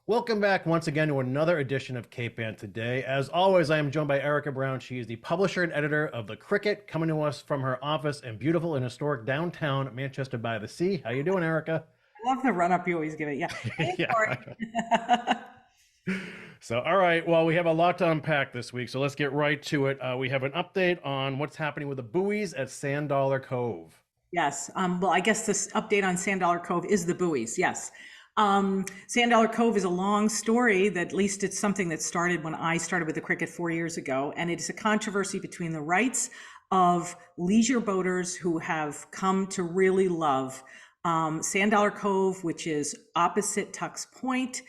Welcome back once again to another edition of Cape Ann Today. As always, I am joined by Erika Brown. She is the publisher and editor of The Cricket, coming to us from her office in beautiful and historic downtown Manchester by the Sea. How you doing, Erika? I love the run up you always give it. Yeah. Hey, Yeah. Kory. So, all right. Well, we have a lot to unpack this week, so let's get right to it. We have an update on what's happening with the buoys at Sand Dollar Cove. Yes. Well, I guess this update on Sand Dollar Cove is the buoys. Yes. Sand Dollar Cove is a long story that at least it's something that started when I started with the cricket 4 years ago. And it is a controversy between the rights of leisure boaters who have come to really love Sand Dollar Cove, which is opposite Tuck's Point.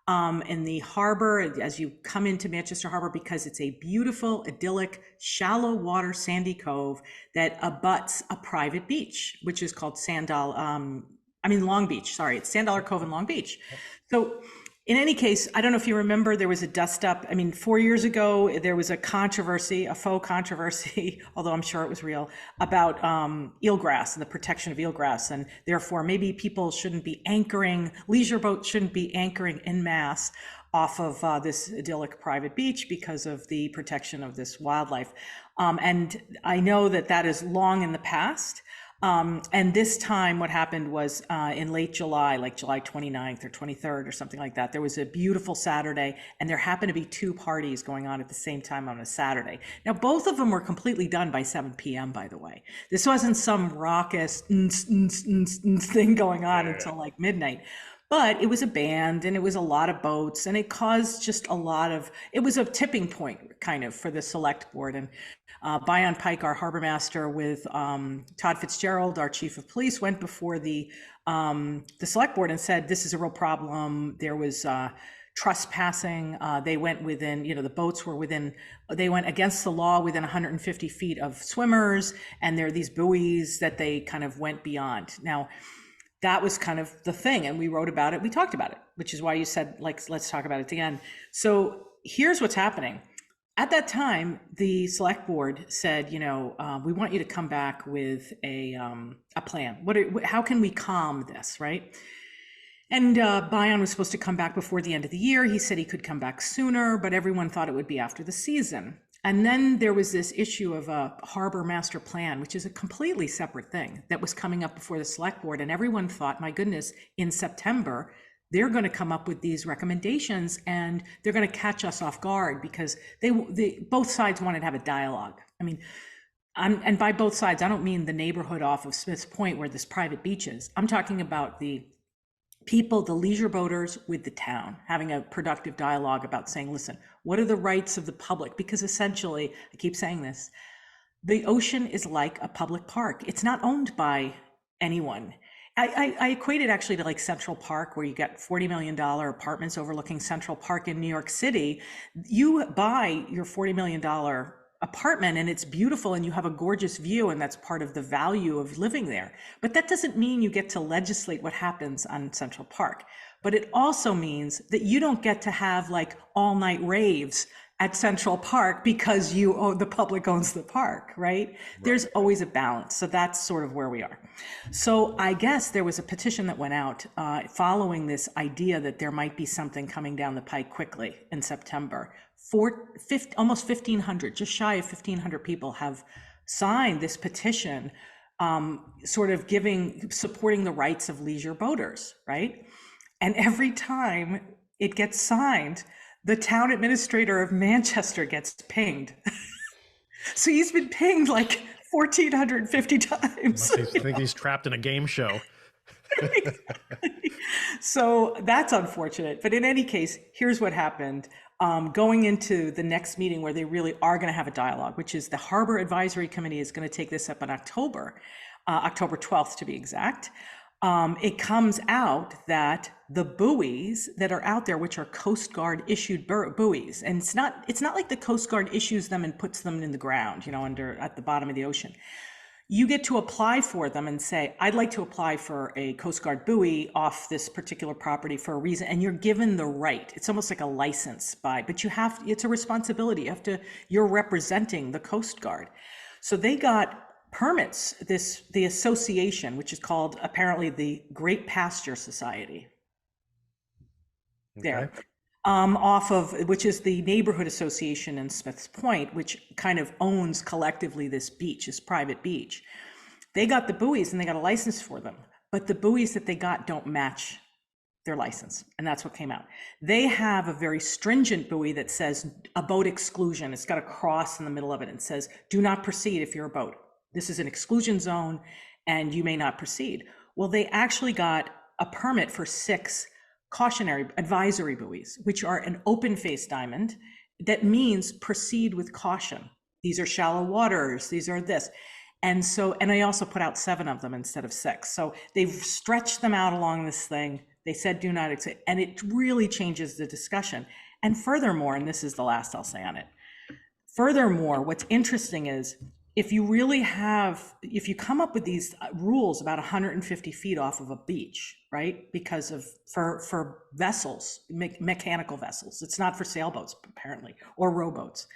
In the harbor, as you come into Manchester Harbor, because it's a beautiful, idyllic, shallow water, sandy cove that abuts a private beach, which is called Long Beach. Sorry, it's Sand Dollar Cove in Long Beach. So in any case, I don't know if you remember, there was a dust up. I mean, 4 years ago, there was a controversy, a faux controversy, although I'm sure it was real, about eelgrass and the protection of eelgrass. And therefore, maybe people shouldn't be anchoring, leisure boats shouldn't be anchoring en masse off of this idyllic private beach because of the protection of this wildlife. And I know that that is long in the past. And this time what happened was in late July, like July 29th or 23rd or something like that, there was a beautiful Saturday and there happened to be two parties going on at the same time on a Saturday. Now, both of them were completely done by 7 p.m., by the way. This wasn't some raucous thing going on until like midnight. But it was a band and it was a lot of boats and it caused just it was a tipping point kind of for the select board. And Bion Pike, our harbor master, with Todd Fitzgerald, our chief of police, went before the select board and said, this is a real problem. There was trespassing. They went within, the boats were they went against the law within 150 feet of swimmers. And there are these buoys that they kind of went beyond. Now, that was kind of the thing. And we wrote about it. We talked about it, which is why you said, like, let's talk about it at the end. So here's what's happening. At that time, the select board said, we want you to come back with a plan. How can we calm this, right? And Bion was supposed to come back before the end of the year. He said he could come back sooner, but everyone thought it would be after the season. And then there was this issue of a harbor master plan, which is a completely separate thing that was coming up before the select board. And everyone thought, my goodness, in September, they're going to come up with these recommendations and they're going to catch us off guard because both sides wanted to have a dialogue. I mean, and by both sides, I don't mean the neighborhood off of Smith's Point where this private beach is. I'm talking about the people, the leisure boaters with the town, having a productive dialogue about saying, listen, what are the rights of the public? Because essentially, I keep saying this, the ocean is like a public park. It's not owned by anyone. I equate it actually to like Central Park, where you get $40 million apartments overlooking Central Park in New York City. You buy your $40 million apartment and it's beautiful and you have a gorgeous view and that's part of the value of living there. But that doesn't mean you get to legislate what happens on Central Park. But it also means that you don't get to have like all night raves at Central Park because the public owns the park, right? There's always a balance. So that's sort of where we are. So I guess there was a petition that went out following this idea that there might be something coming down the pike quickly in September. Almost 1,500, just shy of 1,500 people have signed this petition, supporting the rights of leisure boaters, right? And every time it gets signed, the town administrator of Manchester gets pinged. So he's been pinged like 1,450 times. I think he's trapped in a game show. So that's unfortunate. But in any case, here's what happened. Going into the next meeting where they really are going to have a dialogue, which is the Harbor Advisory Committee is going to take this up in October 12th to be exact. It comes out that the buoys that are out there, which are Coast Guard issued buoys, and it's not like the Coast Guard issues them and puts them in the ground, at the bottom of the ocean. You get to apply for them and say, I'd like to apply for a Coast Guard buoy off this particular property for a reason. And you're given the right. It's almost like a license but it's a responsibility. You're representing the Coast Guard. So they got permits, the association, which is called apparently the Great Pasture Society. Okay. there. Off of, which is the neighborhood association in Smith's Point, which kind of owns collectively this beach, this private beach. They got the buoys and they got a license for them, but the buoys that they got don't match their license. And that's what came out. They have a very stringent buoy that says a boat exclusion. It's got a cross in the middle of it and says, do not proceed if you're a boat. This is an exclusion zone and you may not proceed. Well, they actually got a permit for 6 cautionary advisory buoys, which are an open face diamond. That means proceed with caution. These are shallow waters, these are this. And so, and I also put out 7 of them instead of 6. So they've stretched them out along this thing. They said, do not exceed, and it really changes the discussion. And furthermore, and this is the last I'll say on it. Furthermore, what's interesting is if you really have, if you come up with these rules about 150 feet off of a beach, right? Because of, for vessels, mechanical vessels, it's not for sailboats apparently, or rowboats.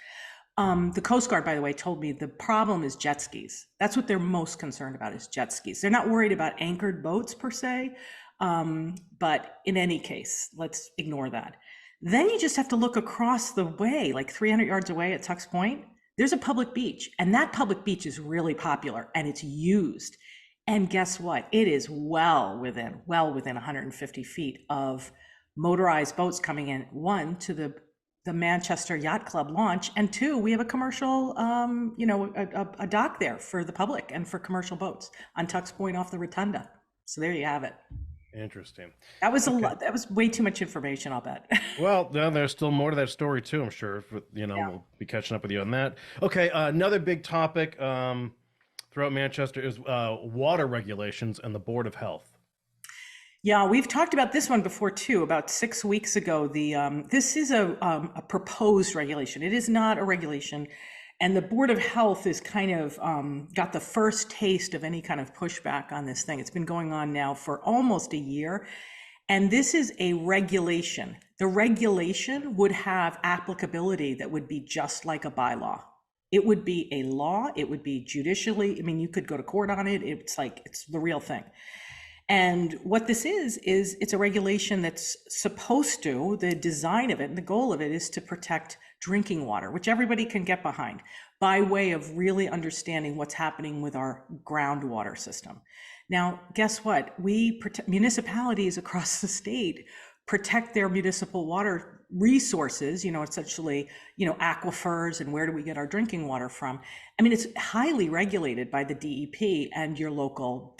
The Coast Guard, by the way, told me the problem is jet skis. That's what they're most concerned about, is jet skis. They're not worried about anchored boats per se, but in any case, let's ignore that. Then you just have to look across the way, like 300 yards away at Tuck's Point. There's a public beach, and that public beach is really popular and it's used. And guess what? It is well within 150 feet of motorized boats coming in. 1, to the Manchester Yacht Club launch, and 2, we have a commercial, a dock there for the public and for commercial boats on Tuck's Point off the Rotunda. So there you have it. Interesting. That was a lot. That was way too much information, I'll bet. Well, there's still more to that story too, I'm sure. Yeah. We'll be catching up with you on that. Okay, another big topic throughout Manchester is water regulations and the Board of Health. Yeah, we've talked about this one before too. About 6 weeks ago, this is a proposed regulation. It is not a regulation, and the Board of Health is kind of got the first taste of any kind of pushback on this thing. It's been going on now for almost a year, and this is a regulation. The regulation would have applicability that would be just like a bylaw. It would be a law. It would be judicially. I mean, you could go to court on it. It's like, it's the real thing. And what this is it's a regulation that's supposed to, the design of it and the goal of it is to protect drinking water, which everybody can get behind, by way of really understanding what's happening with our groundwater system. Now, guess what? Municipalities across the state protect their municipal water resources, essentially, aquifers, and where do we get our drinking water from? I mean, it's highly regulated by the DEP and your local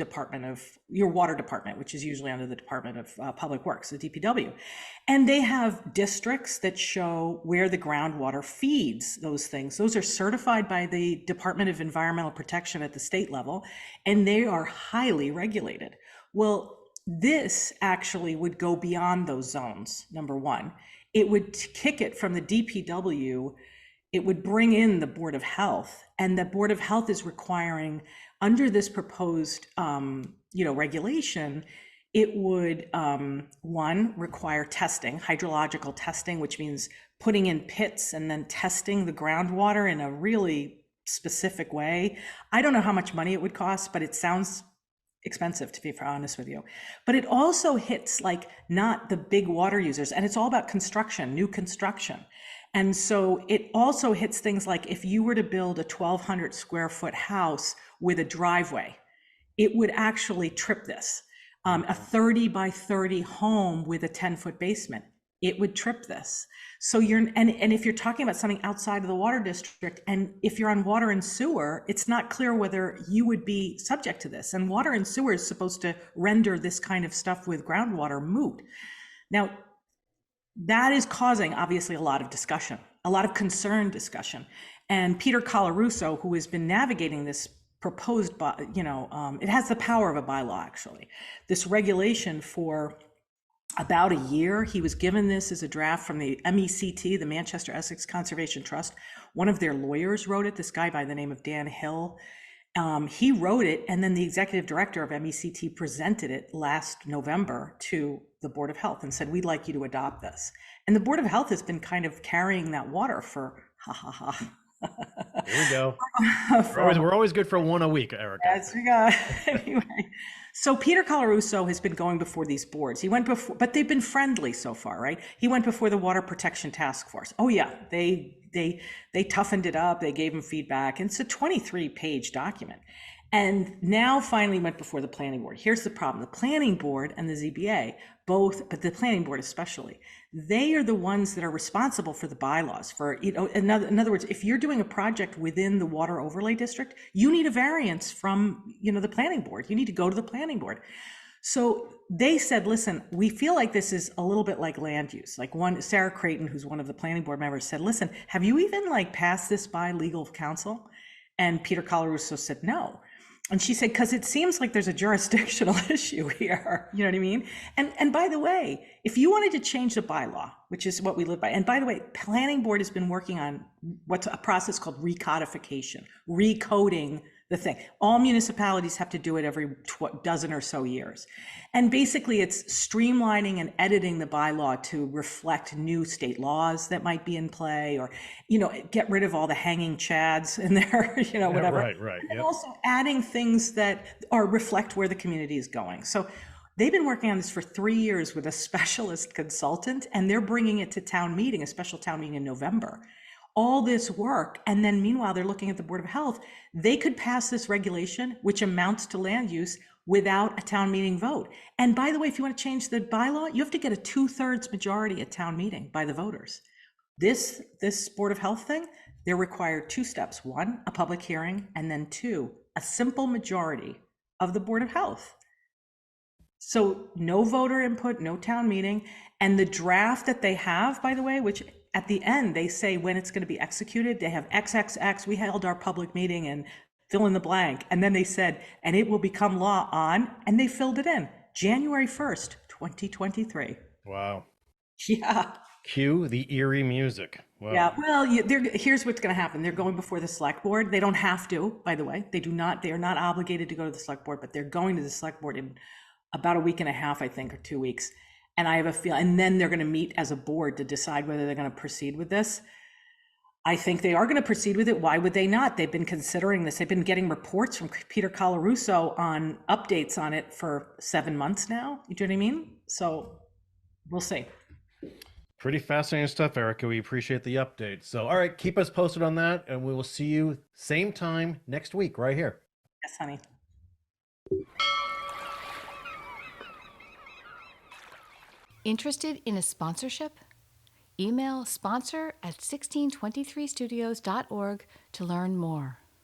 your water department, which is usually under the Department of Public Works, the DPW. And they have districts that show where the groundwater feeds those things. Those are certified by the Department of Environmental Protection at the state level, and they are highly regulated. Well, this actually would go beyond those zones, number one. It would kick it from the DPW. It would bring in the Board of Health, and the Board of Health is requiring, under this proposed, regulation, it would, 1, require testing, hydrological testing, which means putting in pits and then testing the groundwater in a really specific way. I don't know how much money it would cost, but it sounds expensive, to be honest with you. But it also hits like not the big water users, and it's all about construction, new construction. And so it also hits things like if you were to build a 1,200 square foot house with a driveway, it would actually trip this. A 30 by 30 home with a 10-foot basement, it would trip this. So and if you're talking about something outside of the water district, and if you're on water and sewer, it's not clear whether you would be subject to this. And water and sewer is supposed to render this kind of stuff with groundwater moot. Now, that is causing obviously a lot of discussion, a lot of concerned discussion. And Peter Colarusso, who has been navigating this proposed, it has the power of a bylaw actually, this regulation for about a year. He was given this as a draft from the MECT, the Manchester Essex Conservation Trust. One of their lawyers wrote it, this guy by the name of Dan Hill. He wrote it, and then the executive director of MECT presented it last November to the Board of Health and said, we'd like you to adopt this. And the Board of Health has been kind of carrying that water for Here we go. We're always good for one a week, Erika. Yes, we got anyway. So Peter Colarusso has been going before these boards. He went before, but they've been friendly so far, right? He went before the Water Protection Task Force. Oh yeah, they toughened it up. They gave him feedback, and it's a 23-page document. And now finally went before the planning board. Here's the problem. The planning board and the ZBA both, but the planning board especially, they are the ones that are responsible for the bylaws. For, in other words, if you're doing a project within the water overlay district, you need a variance from, the planning board. You need to go to the planning board. So they said, listen, we feel like this is a little bit like land use. Like Sarah Creighton, who's one of the planning board members, said, listen, have you even passed this by legal counsel? And Peter Colarusso said, no. And she said, because it seems like there's a jurisdictional issue here. You know what I mean? And by the way, if you wanted to change the bylaw, which is what we live by, and by the way, planning board has been working on what's a process called recodification, recoding the thing. All municipalities have to do it every dozen or so years. And basically it's streamlining and editing the bylaw to reflect new state laws that might be in play, or, get rid of all the hanging chads in there, whatever. Right. And also adding things that reflect where the community is going. So they've been working on this for 3 years with a specialist consultant, and they're bringing it to town meeting, a special town meeting in November. All this work, and then meanwhile they're looking at the Board of Health. They could pass this regulation, which amounts to land use, without a town meeting vote. And by the way, if you want to change the bylaw, you have to get a 2/3 majority at town meeting by the voters. This Board of Health thing, they're required 2 steps. 1, a public hearing, and then 2, a simple majority of the Board of Health. So no voter input, no town meeting. And the draft that they have, by the way, which at the end, they say when it's going to be executed, they have XXX, we held our public meeting and fill in the blank. And then they said, and it will become law on, and they filled it in, January 1st, 2023. Wow. Yeah. Cue the eerie music. Wow. Yeah. Well, here's what's going to happen. They're going before the select board. They don't have to, by the way. They are not obligated to go to the select board, but they're going to the select board in about a week and a half, I think, or 2 weeks. And I have a feeling, and then they're going to meet as a board to decide whether they're going to proceed with this. I think they are going to proceed with it. Why would they not? They've been considering this. They've been getting reports from Peter Colarusso on updates on it for 7 months now. You know what I mean? So we'll see. Pretty fascinating stuff, Erika. We appreciate the update. So, all right, keep us posted on that, and we will see you same time next week right here. Yes, honey. Interested in a sponsorship? Email sponsor@1623studios.org to learn more.